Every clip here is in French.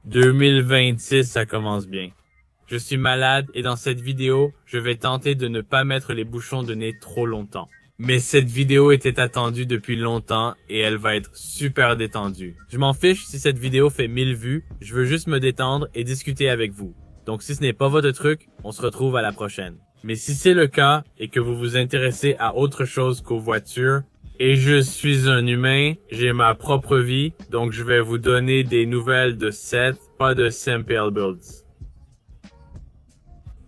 2026, ça commence bien. Je suis malade et dans cette vidéo, je vais tenter de ne pas mettre les bouchons de nez trop longtemps. Mais cette vidéo était attendue depuis longtemps et elle va être super détendue. Je m'en fiche si cette vidéo fait 1000 vues, je veux juste me détendre et discuter avec vous. Donc si ce n'est pas votre truc, on se retrouve à la prochaine. Mais si c'est le cas et que vous vous intéressez à autre chose qu'aux voitures, et je suis un humain, j'ai ma propre vie, donc je vais vous donner des nouvelles de Seth, pas de Simple Builds.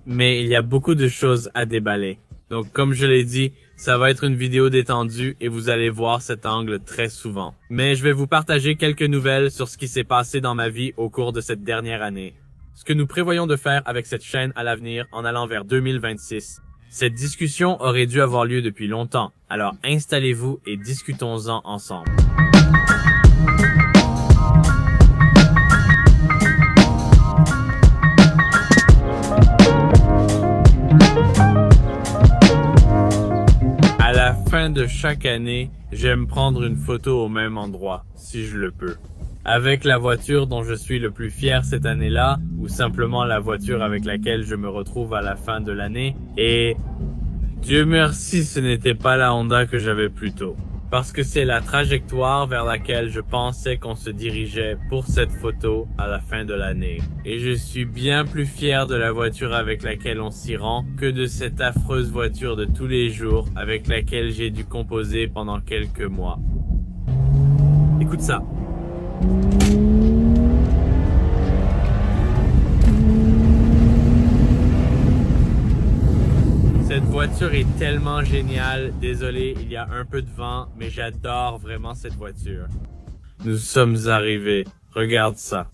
Mais il y a beaucoup de choses à déballer. Donc comme je l'ai dit, ça va être une vidéo détendue et vous allez voir cet angle très souvent. Mais je vais vous partager quelques nouvelles sur ce qui s'est passé dans ma vie au cours de cette dernière année. Ce que nous prévoyons de faire avec cette chaîne à l'avenir en allant vers 2026. Cette discussion aurait dû avoir lieu depuis longtemps, alors installez-vous et discutons-en ensemble. À la fin de chaque année, j'aime prendre une photo au même endroit, si je le peux. Avec la voiture dont je suis le plus fier cette année-là, ou simplement la voiture avec laquelle je me retrouve à la fin de l'année, et Dieu merci ce n'était pas la Honda que j'avais plus tôt. Parce que c'est la trajectoire vers laquelle je pensais qu'on se dirigeait pour cette photo à la fin de l'année. Et je suis bien plus fier de la voiture avec laquelle on s'y rend que de cette affreuse voiture de tous les jours avec laquelle j'ai dû composer pendant quelques mois. Écoute ça. Cette voiture est tellement géniale. Désolé, il y a un peu de vent, mais j'adore vraiment cette voiture. Nous sommes arrivés. Regarde ça.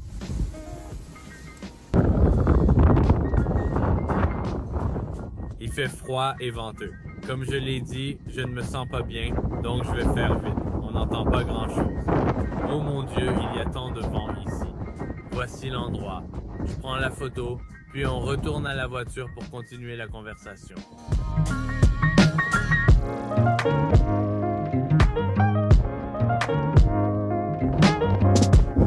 Il fait froid et venteux. Comme je l'ai dit, je ne me sens pas bien, donc je vais faire vite. On n'entend pas grand-chose. Oh mon Dieu, il y a tant de vent ici. Voici l'endroit. Je prends la photo, puis on retourne à la voiture pour continuer la conversation.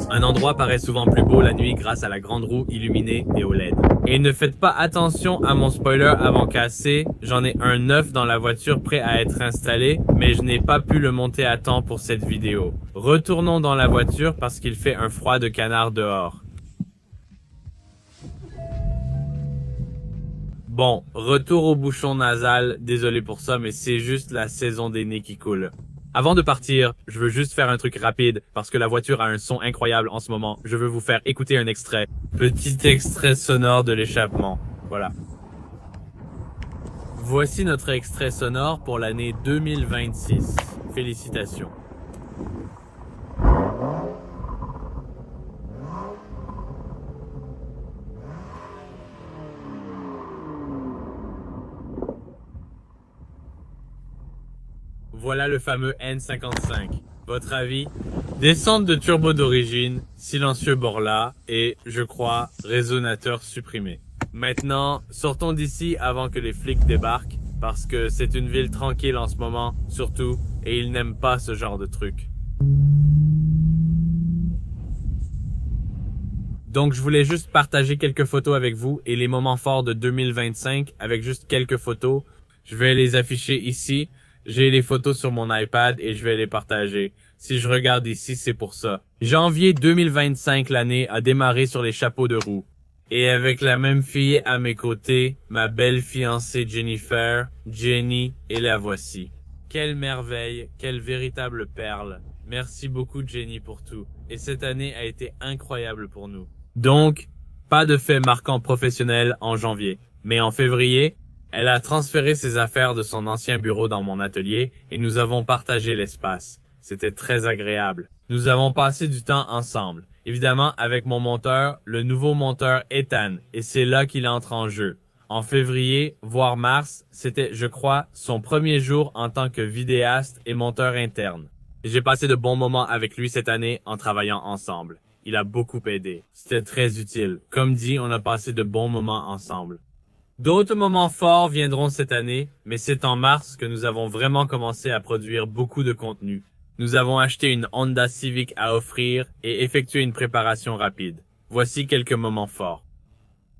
Un endroit paraît souvent plus beau la nuit grâce à la grande roue illuminée et au LED. Et ne faites pas attention à mon spoiler avant cassé, j'en ai un neuf dans la voiture prêt à être installé, mais je n'ai pas pu le monter à temps pour cette vidéo. Retournons dans la voiture parce qu'il fait un froid de canard dehors. Bon, retour au bouchon nasal, désolé pour ça, mais c'est juste la saison des nez qui coule. Avant de partir, je veux juste faire un truc rapide, parce que la voiture a un son incroyable en ce moment. Je veux vous faire écouter un extrait. Petit extrait sonore de l'échappement. Voilà. Voici notre extrait sonore pour l'année 2026. Félicitations. Voilà le fameux N55. Votre avis? Descente de turbo d'origine, silencieux Borla et, je crois, résonateur supprimé. Maintenant, sortons d'ici avant que les flics débarquent, parce que c'est une ville tranquille en ce moment, surtout, et ils n'aiment pas ce genre de truc. Donc je voulais juste partager quelques photos avec vous et les moments forts de 2025 avec juste quelques photos. Je vais les afficher ici. J'ai les photos sur mon iPad et je vais les partager. Si je regarde ici, c'est pour ça. Janvier 2025, l'année a démarré sur les chapeaux de roue. Et avec la même fille à mes côtés, ma belle fiancée Jennifer, Jenny, et la voici. Quelle merveille, quelle véritable perle. Merci beaucoup Jenny pour tout. Et cette année a été incroyable pour nous. Donc, pas de fait marquant professionnel en janvier. Mais en février, elle a transféré ses affaires de son ancien bureau dans mon atelier et nous avons partagé l'espace. C'était très agréable. Nous avons passé du temps ensemble. Évidemment, avec mon monteur, le nouveau monteur Ethan, et c'est là qu'il entre en jeu. En février, voire mars, c'était, je crois, son premier jour en tant que vidéaste et monteur interne. J'ai passé de bons moments avec lui cette année en travaillant ensemble. Il a beaucoup aidé. C'était très utile. Comme dit, on a passé de bons moments ensemble. D'autres moments forts viendront cette année, mais c'est en mars que nous avons vraiment commencé à produire beaucoup de contenu. Nous avons acheté une Honda Civic à offrir et effectué une préparation rapide. Voici quelques moments forts.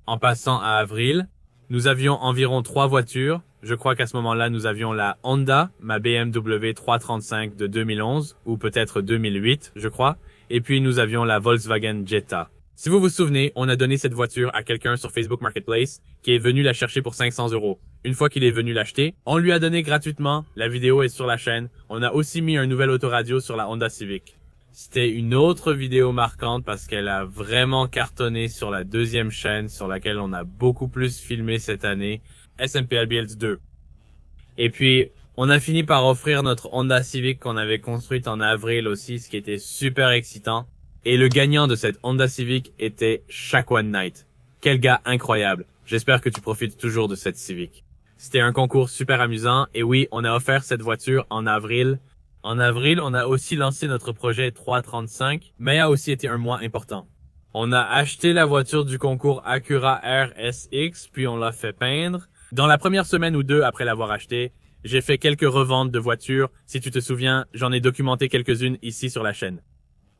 En passant à avril, nous avions environ 3 voitures. Je crois qu'à ce moment-là, nous avions la Honda, ma BMW 335 de 2011, ou peut-être 2008, je crois. Et puis nous avions la Volkswagen Jetta. Si vous vous souvenez, on a donné cette voiture à quelqu'un sur Facebook Marketplace qui est venu la chercher pour 500 €. Une fois qu'il est venu l'acheter, on lui a donné gratuitement. La vidéo est sur la chaîne. On a aussi mis un nouvel autoradio sur la Honda Civic. C'était une autre vidéo marquante parce qu'elle a vraiment cartonné sur la deuxième chaîne sur laquelle on a beaucoup plus filmé cette année, SMPLBLs 2. Et puis, on a fini par offrir notre Honda Civic qu'on avait construite en avril aussi, ce qui était super excitant. Et le gagnant de cette Honda Civic était Shaquan Knight. Quel gars incroyable. J'espère que tu profites toujours de cette Civic. C'était un concours super amusant et oui, on a offert cette voiture en avril. En avril, on a aussi lancé notre projet 335, mais a aussi été un mois important. On a acheté la voiture du concours Acura RSX, puis on l'a fait peindre. Dans la première semaine ou deux après l'avoir acheté, j'ai fait quelques reventes de voitures. Si tu te souviens, j'en ai documenté quelques-unes ici sur la chaîne.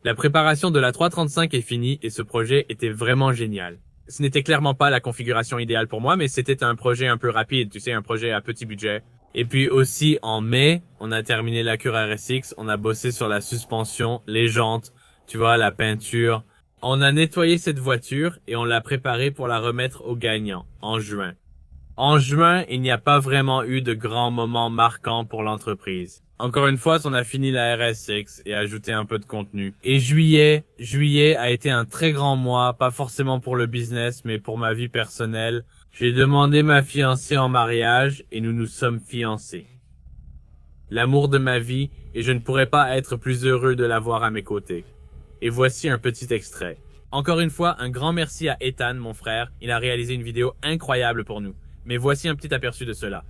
La préparation de la 335 est finie et ce projet était vraiment génial. Ce n'était clairement pas la configuration idéale pour moi, mais c'était un projet un peu rapide, tu sais, un projet à petit budget. Et puis aussi en mai, on a terminé l'Acura RSX, on a bossé sur la suspension, les jantes, tu vois, la peinture. On a nettoyé cette voiture et on l'a préparée pour la remettre aux gagnants en juin. En juin, il n'y a pas vraiment eu de grands moments marquants pour l'entreprise. Encore une fois, on a fini la RSX et ajouté un peu de contenu. Et juillet a été un très grand mois, pas forcément pour le business, mais pour ma vie personnelle. J'ai demandé ma fiancée en mariage et nous nous sommes fiancés. L'amour de ma vie et je ne pourrais pas être plus heureux de l'avoir à mes côtés. Et voici un petit extrait. Encore une fois, un grand merci à Ethan, mon frère. Il a réalisé une vidéo incroyable pour nous. Mais voici un petit aperçu de cela.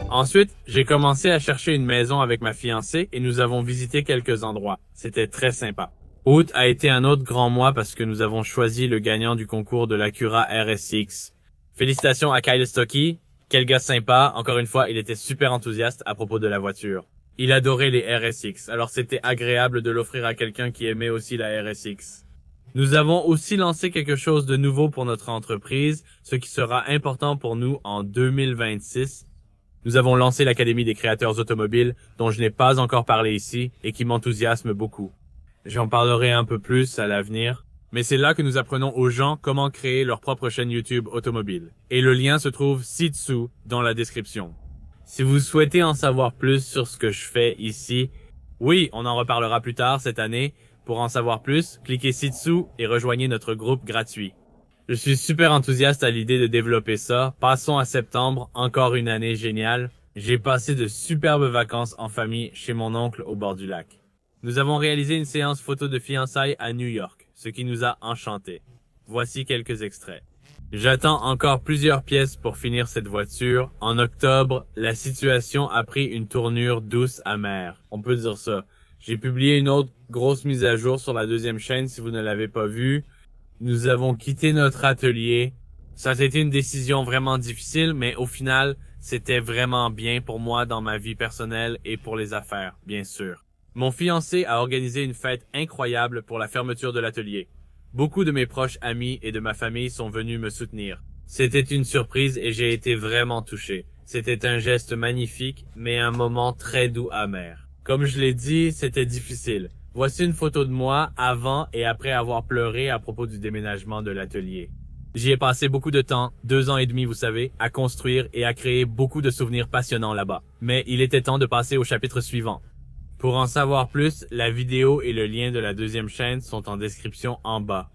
Ensuite, j'ai commencé à chercher une maison avec ma fiancée et nous avons visité quelques endroits. C'était très sympa. Août a été un autre grand mois parce que nous avons choisi le gagnant du concours de l'Acura RSX. Félicitations à Kyle Stocky. Quel gars sympa. Encore une fois, il était super enthousiaste à propos de la voiture. Il adorait les RSX, alors c'était agréable de l'offrir à quelqu'un qui aimait aussi la RSX. Nous avons aussi lancé quelque chose de nouveau pour notre entreprise, ce qui sera important pour nous en 2026. Nous avons lancé l'Académie des créateurs automobiles, dont je n'ai pas encore parlé ici et qui m'enthousiasme beaucoup. J'en parlerai un peu plus à l'avenir, mais c'est là que nous apprenons aux gens comment créer leur propre chaîne YouTube automobile. Et le lien se trouve ci-dessous dans la description. Si vous souhaitez en savoir plus sur ce que je fais ici, oui, on en reparlera plus tard cette année. Pour en savoir plus, cliquez ci-dessous et rejoignez notre groupe gratuit. Je suis super enthousiaste à l'idée de développer ça. Passons à septembre, encore une année géniale. J'ai passé de superbes vacances en famille chez mon oncle au bord du lac. Nous avons réalisé une séance photo de fiançailles à New York, ce qui nous a enchantés. Voici quelques extraits. J'attends encore plusieurs pièces pour finir cette voiture. En octobre, la situation a pris une tournure douce amère. On peut dire ça. J'ai publié une autre grosse mise à jour sur la deuxième chaîne si vous ne l'avez pas vue. Nous avons quitté notre atelier. Ça a été une décision vraiment difficile, mais au final, c'était vraiment bien pour moi dans ma vie personnelle et pour les affaires, bien sûr. Mon fiancé a organisé une fête incroyable pour la fermeture de l'atelier. Beaucoup de mes proches amis et de ma famille sont venus me soutenir. C'était une surprise et j'ai été vraiment touché. C'était un geste magnifique, mais un moment très doux amer. Comme je l'ai dit, c'était difficile. Voici une photo de moi avant et après avoir pleuré à propos du déménagement de l'atelier. J'y ai passé beaucoup de temps, 2 ans et demi vous savez, à construire et à créer beaucoup de souvenirs passionnants là-bas. Mais il était temps de passer au chapitre suivant. Pour en savoir plus, la vidéo et le lien de la deuxième chaîne sont en description en bas.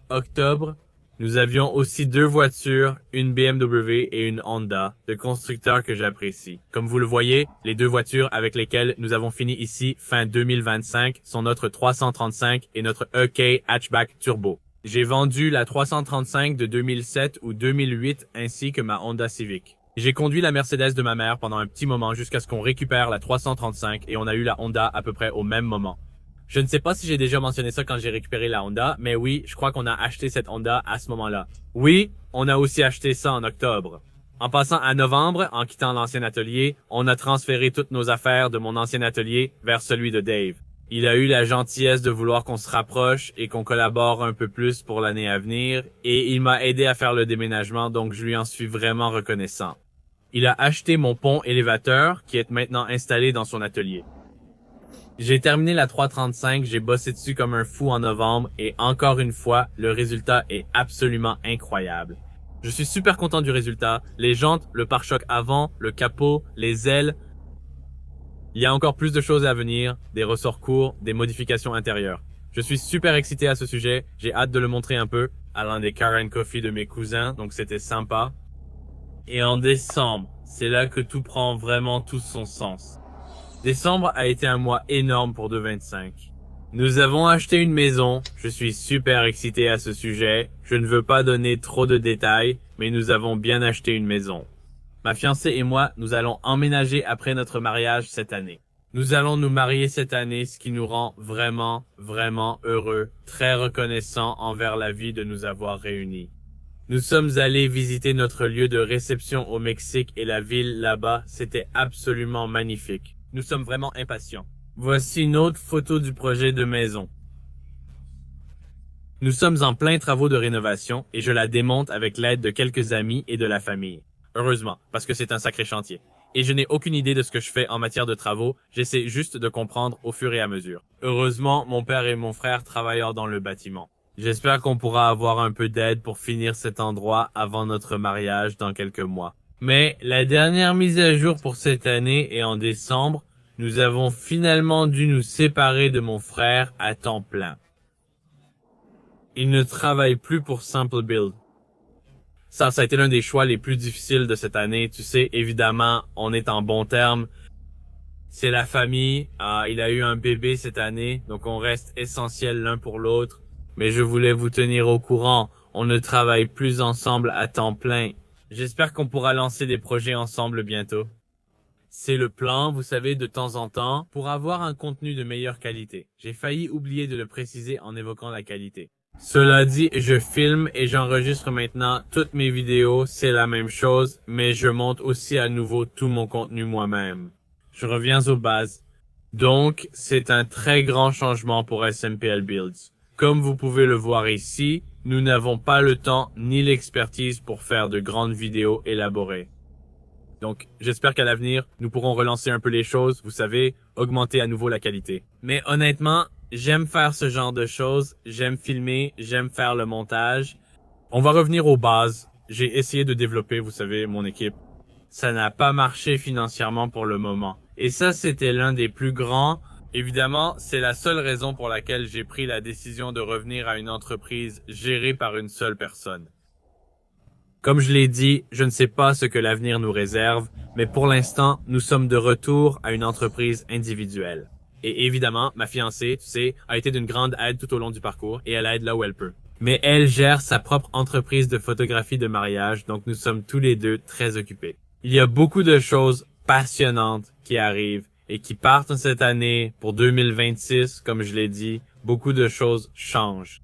Octobre, nous avions aussi 2 voitures, une BMW et une Honda, de constructeurs que j'apprécie. Comme vous le voyez, les 2 voitures avec lesquelles nous avons fini ici fin 2025 sont notre 335 et notre EK Hatchback Turbo. J'ai vendu la 335 de 2007 ou 2008 ainsi que ma Honda Civic. J'ai conduit la Mercedes de ma mère pendant un petit moment jusqu'à ce qu'on récupère la 335 et on a eu la Honda à peu près au même moment. Je ne sais pas si j'ai déjà mentionné ça quand j'ai récupéré la Honda, mais oui, je crois qu'on a acheté cette Honda à ce moment-là. Oui, on a aussi acheté ça en octobre. En passant à novembre, en quittant l'ancien atelier, on a transféré toutes nos affaires de mon ancien atelier vers celui de Dave. Il a eu la gentillesse de vouloir qu'on se rapproche et qu'on collabore un peu plus pour l'année à venir, et il m'a aidé à faire le déménagement, donc je lui en suis vraiment reconnaissant. Il a acheté mon pont élévateur, qui est maintenant installé dans son atelier. J'ai terminé la 335, j'ai bossé dessus comme un fou en novembre, et encore une fois, le résultat est absolument incroyable. Je suis super content du résultat, les jantes, le pare-choc avant, le capot, les ailes. Il y a encore plus de choses à venir, des ressorts courts, des modifications intérieures. Je suis super excité à ce sujet, j'ai hâte de le montrer un peu à l'un des Car & Coffee de mes cousins, donc c'était sympa. Et en décembre, c'est là que tout prend vraiment tout son sens. Décembre a été un mois énorme pour 2025. Nous avons acheté une maison, je suis super excité à ce sujet, je ne veux pas donner trop de détails, mais nous avons bien acheté une maison. Ma fiancée et moi, nous allons emménager après notre mariage cette année. Nous allons nous marier cette année, ce qui nous rend vraiment, vraiment heureux, très reconnaissants envers la vie de nous avoir réunis. Nous sommes allés visiter notre lieu de réception au Mexique et la ville là-bas, c'était absolument magnifique. Nous sommes vraiment impatients. Voici une autre photo du projet de maison. Nous sommes en plein travaux de rénovation et je la démonte avec l'aide de quelques amis et de la famille. Heureusement, parce que c'est un sacré chantier. Et je n'ai aucune idée de ce que je fais en matière de travaux, j'essaie juste de comprendre au fur et à mesure. Heureusement, mon père et mon frère travaillent dans le bâtiment. J'espère qu'on pourra avoir un peu d'aide pour finir cet endroit avant notre mariage dans quelques mois. Mais la dernière mise à jour pour cette année est en décembre, nous avons finalement dû nous séparer de mon frère à temps plein. Il ne travaille plus pour Simple Build. Ça a été l'un des choix les plus difficiles de cette année. Tu sais, évidemment, on est en bons termes. C'est la famille. Il a eu un bébé cette année, donc on reste essentiel l'un pour l'autre. Mais je voulais vous tenir au courant. On ne travaille plus ensemble à temps plein. J'espère qu'on pourra lancer des projets ensemble bientôt. C'est le plan, vous savez, de temps en temps, pour avoir un contenu de meilleure qualité. J'ai failli oublier de le préciser en évoquant la qualité. Cela dit, je filme et j'enregistre maintenant toutes mes vidéos, c'est la même chose, mais je monte aussi à nouveau tout mon contenu moi-même. Je reviens aux bases. Donc, c'est un très grand changement pour SMPL Builds. Comme vous pouvez le voir ici, nous n'avons pas le temps ni l'expertise pour faire de grandes vidéos élaborées. Donc, j'espère qu'à l'avenir, nous pourrons relancer un peu les choses, vous savez, augmenter à nouveau la qualité. Mais honnêtement, j'aime faire ce genre de choses, j'aime filmer, j'aime faire le montage. On va revenir aux bases. J'ai essayé de développer, vous savez, mon équipe. Ça n'a pas marché financièrement pour le moment. Et ça, c'était l'un des plus grands. Évidemment, c'est la seule raison pour laquelle j'ai pris la décision de revenir à une entreprise gérée par une seule personne. Comme je l'ai dit, je ne sais pas ce que l'avenir nous réserve, mais pour l'instant, nous sommes de retour à une entreprise individuelle. Et évidemment, ma fiancée, tu sais, a été d'une grande aide tout au long du parcours et elle aide là où elle peut. Mais elle gère sa propre entreprise de photographie de mariage, donc nous sommes tous les deux très occupés. Il y a beaucoup de choses passionnantes qui arrivent et qui partent cette année pour 2026, comme je l'ai dit, beaucoup de choses changent.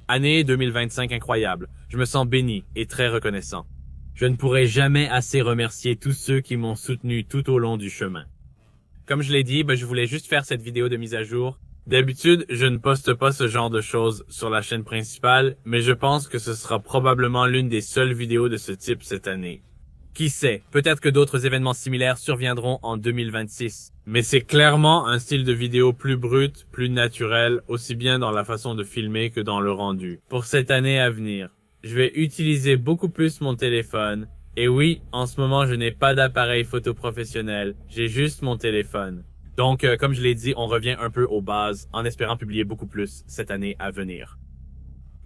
Année 2025 incroyable. Je me sens béni et très reconnaissant. Je ne pourrai jamais assez remercier tous ceux qui m'ont soutenu tout au long du chemin. Comme je l'ai dit, je voulais juste faire cette vidéo de mise à jour. D'habitude, je ne poste pas ce genre de choses sur la chaîne principale, mais je pense que ce sera probablement l'une des seules vidéos de ce type cette année. Qui sait, peut-être que d'autres événements similaires surviendront en 2026. Mais c'est clairement un style de vidéo plus brut, plus naturel, aussi bien dans la façon de filmer que dans le rendu. Pour cette année à venir, Je vais utiliser beaucoup plus mon téléphone. Et oui, en ce moment, je n'ai pas d'appareil photo professionnel. J'ai juste mon téléphone. Donc, comme je l'ai dit, on revient un peu aux bases en espérant publier beaucoup plus cette année à venir.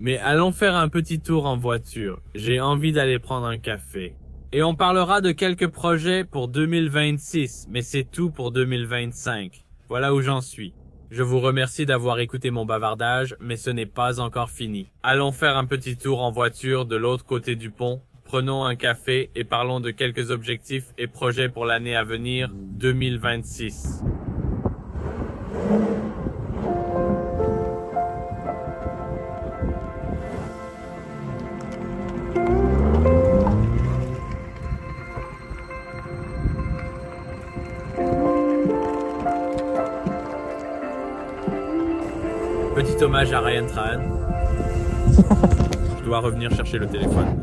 Mais allons faire un petit tour en voiture. J'ai envie d'aller prendre un café. Et on parlera de quelques projets pour 2026, mais c'est tout pour 2025. Voilà où j'en suis. Je vous remercie d'avoir écouté mon bavardage, mais ce n'est pas encore fini. Allons faire un petit tour en voiture de l'autre côté du pont. Prenons un café et parlons de quelques objectifs et projets pour l'année à venir, 2026. Petit hommage à Ryan Trahan. Je dois revenir chercher le téléphone.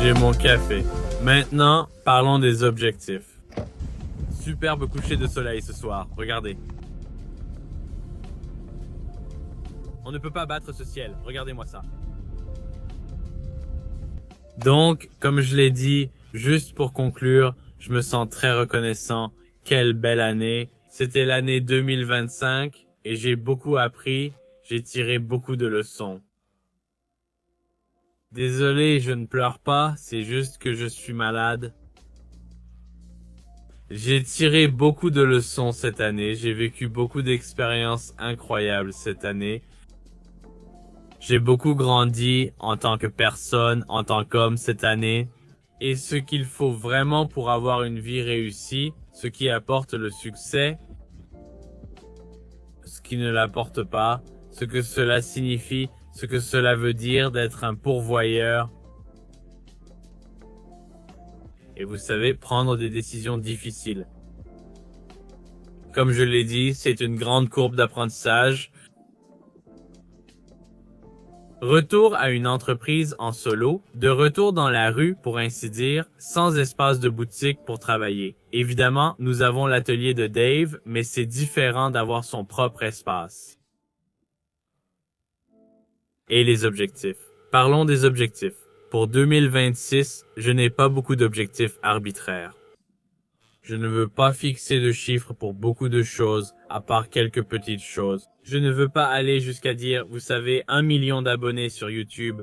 J'ai mon café. Maintenant, parlons des objectifs. Superbe coucher de soleil ce soir, regardez. On ne peut pas battre ce ciel, regardez-moi ça. Donc, comme je l'ai dit, juste pour conclure, je me sens très reconnaissant. Quelle belle année. C'était l'année 2025 et j'ai beaucoup appris, j'ai tiré beaucoup de leçons. Désolé, je ne pleure pas, c'est juste que je suis malade. J'ai tiré beaucoup de leçons cette année, j'ai vécu beaucoup d'expériences incroyables cette année. J'ai beaucoup grandi en tant que personne, en tant qu'homme cette année. Et ce qu'il faut vraiment pour avoir une vie réussie, ce qui apporte le succès, ce qui ne l'apporte pas, ce que cela signifie, ce que cela veut dire d'être un pourvoyeur. Et vous savez, prendre des décisions difficiles. Comme je l'ai dit, c'est une grande courbe d'apprentissage. Retour à une entreprise en solo, de retour dans la rue pour ainsi dire, sans espace de boutique pour travailler. Évidemment, nous avons l'atelier de Dave, mais c'est différent d'avoir son propre espace. Et les objectifs. Parlons des objectifs. Pour 2026, je n'ai pas beaucoup d'objectifs arbitraires. Je ne veux pas fixer de chiffres pour beaucoup de choses, à part quelques petites choses. Je ne veux pas aller jusqu'à dire, vous savez, 1 million d'abonnés sur YouTube.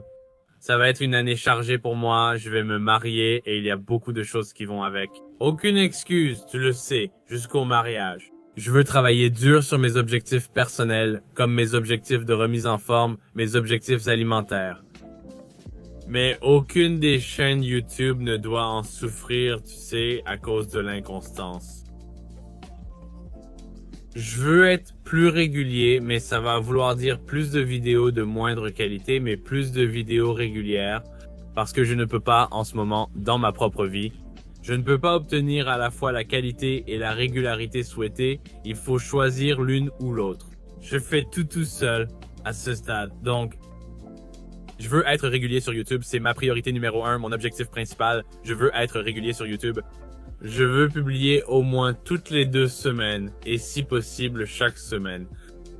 Ça va être une année chargée pour moi, je vais me marier et il y a beaucoup de choses qui vont avec. Aucune excuse, tu le sais, jusqu'au mariage. Je veux travailler dur sur mes objectifs personnels, comme mes objectifs de remise en forme, mes objectifs alimentaires. Mais aucune des chaînes YouTube ne doit en souffrir, tu sais, à cause de l'inconstance. Je veux être plus régulier, mais ça va vouloir dire plus de vidéos de moindre qualité, mais plus de vidéos régulières, parce que je ne peux pas, en ce moment, dans ma propre vie, je ne peux pas obtenir à la fois la qualité et la régularité souhaitée, il faut choisir l'une ou l'autre. Je fais tout seul à ce stade, donc je veux être régulier sur YouTube, c'est ma priorité numéro 1, mon objectif principal, je veux être régulier sur YouTube. Je veux publier au moins toutes les 2 semaines, et si possible chaque semaine.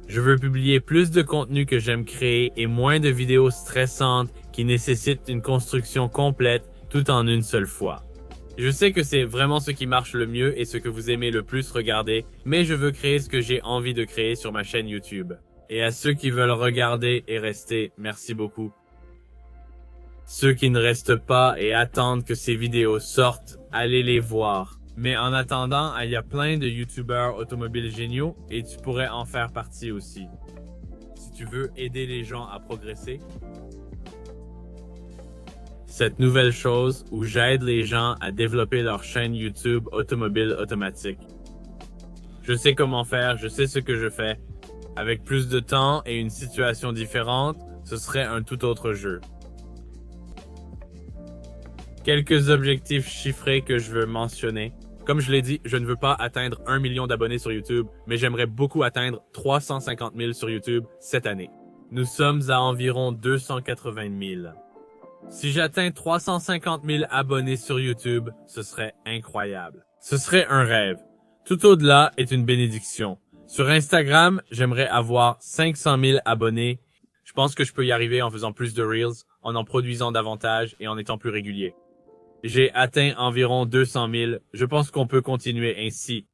Je veux publier plus de contenu que j'aime créer et moins de vidéos stressantes qui nécessitent une construction complète tout en une seule fois. Je sais que c'est vraiment ce qui marche le mieux et ce que vous aimez le plus regarder, mais je veux créer ce que j'ai envie de créer sur ma chaîne YouTube. Et à ceux qui veulent regarder et rester, merci beaucoup. Ceux qui ne restent pas et attendent que ces vidéos sortent, allez les voir. Mais en attendant, il y a plein de YouTubeurs automobiles géniaux et tu pourrais en faire partie aussi. Si tu veux aider les gens à progresser, cette nouvelle chose où j'aide les gens à développer leur chaîne YouTube automobile automatique. Je sais comment faire, je sais ce que je fais. Avec plus de temps et une situation différente, ce serait un tout autre jeu. Quelques objectifs chiffrés que je veux mentionner. Comme je l'ai dit, je ne veux pas atteindre 1 million d'abonnés sur YouTube, mais j'aimerais beaucoup atteindre 350 000 sur YouTube cette année. Nous sommes à environ 280 000. Si j'atteins 350 000 abonnés sur YouTube, ce serait incroyable. Ce serait un rêve. Tout au-delà est une bénédiction. Sur Instagram, j'aimerais avoir 500 000 abonnés. Je pense que je peux y arriver en faisant plus de Reels, en produisant davantage et en étant plus régulier. J'ai atteint environ 200 000. Je pense qu'on peut continuer ainsi.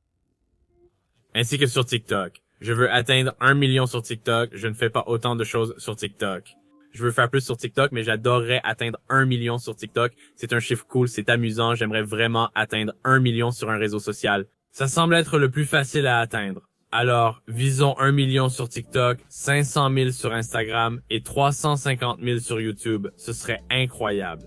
Ainsi que sur TikTok. Je veux atteindre 1 million sur TikTok. Je ne fais pas autant de choses sur TikTok. Je veux faire plus sur TikTok, mais j'adorerais atteindre 1 million sur TikTok. C'est un chiffre cool, c'est amusant. J'aimerais vraiment atteindre 1 million sur un réseau social. Ça semble être le plus facile à atteindre. Alors, visons 1 million sur TikTok, 500 000 sur Instagram et 350 000 sur YouTube. Ce serait incroyable.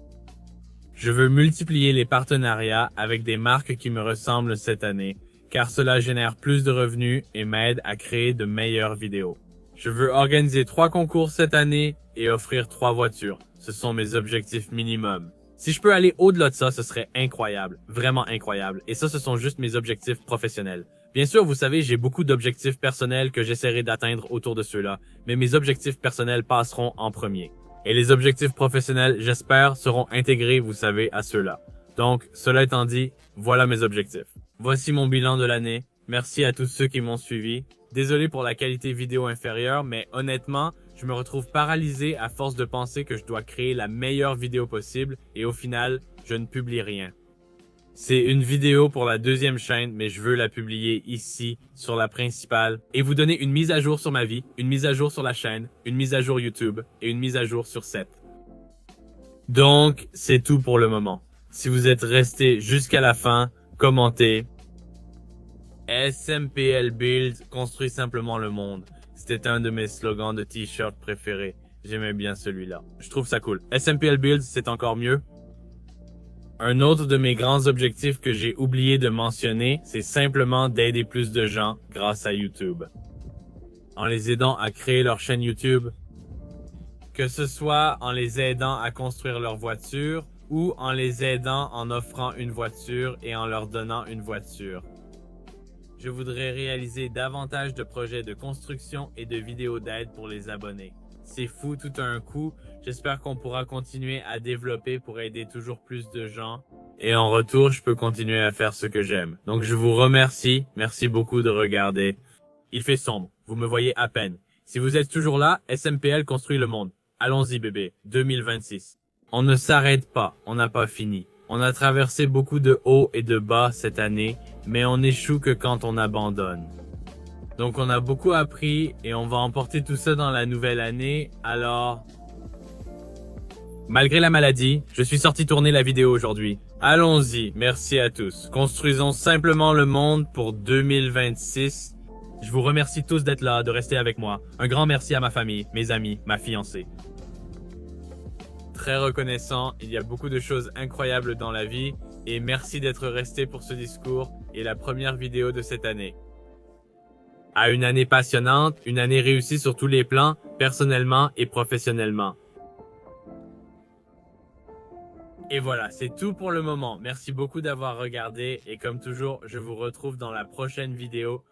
Je veux multiplier les partenariats avec des marques qui me ressemblent cette année, car cela génère plus de revenus et m'aide à créer de meilleures vidéos. Je veux organiser 3 concours cette année et offrir 3 voitures. Ce sont mes objectifs minimum. Si je peux aller au-delà de ça, ce serait incroyable, vraiment incroyable. Et ça, ce sont juste mes objectifs professionnels. Bien sûr, vous savez, j'ai beaucoup d'objectifs personnels que j'essaierai d'atteindre autour de ceux-là, mais mes objectifs personnels passeront en premier. Et les objectifs professionnels, j'espère, seront intégrés, vous savez, à ceux-là. Donc, cela étant dit, voilà mes objectifs. Voici mon bilan de l'année. Merci à tous ceux qui m'ont suivi. Désolé pour la qualité vidéo inférieure, mais honnêtement, je me retrouve paralysé à force de penser que je dois créer la meilleure vidéo possible et au final, je ne publie rien. C'est une vidéo pour la deuxième chaîne, mais je veux la publier ici, sur la principale, et vous donner une mise à jour sur ma vie, une mise à jour sur la chaîne, une mise à jour YouTube et une mise à jour sur 7. Donc, c'est tout pour le moment. Si vous êtes resté jusqu'à la fin, commentez. SMPL Build construit simplement le monde. C'était un de mes slogans de t-shirt préférés. J'aimais bien celui-là. Je trouve ça cool. SMPL Build, c'est encore mieux. Un autre de mes grands objectifs que j'ai oublié de mentionner, c'est simplement d'aider plus de gens grâce à YouTube. En les aidant à créer leur chaîne YouTube, que ce soit en les aidant à construire leur voiture ou en les aidant en offrant une voiture et en leur donnant une voiture. Je voudrais réaliser davantage de projets de construction et de vidéos d'aide pour les abonnés. C'est fou, tout a un coût. J'espère qu'on pourra continuer à développer pour aider toujours plus de gens. Et en retour, je peux continuer à faire ce que j'aime. Donc je vous remercie. Merci beaucoup de regarder. Il fait sombre. Vous me voyez à peine. Si vous êtes toujours là, SMPL construit le monde. Allons-y bébé. 2026. On ne s'arrête pas. On n'a pas fini. On a traversé beaucoup de hauts et de bas cette année, mais on n'échoue que quand on abandonne. Donc on a beaucoup appris et on va emporter tout ça dans la nouvelle année, alors... Malgré la maladie, je suis sorti tourner la vidéo aujourd'hui. Allons-y, merci à tous. Construisons simplement le monde pour 2026. Je vous remercie tous d'être là, de rester avec moi. Un grand merci à ma famille, mes amis, ma fiancée. Très reconnaissant, il y a beaucoup de choses incroyables dans la vie et merci d'être resté pour ce discours et la première vidéo de cette année. À une année passionnante, une année réussie sur tous les plans, personnellement et professionnellement. Et voilà, c'est tout pour le moment. Merci beaucoup d'avoir regardé et comme toujours, je vous retrouve dans la prochaine vidéo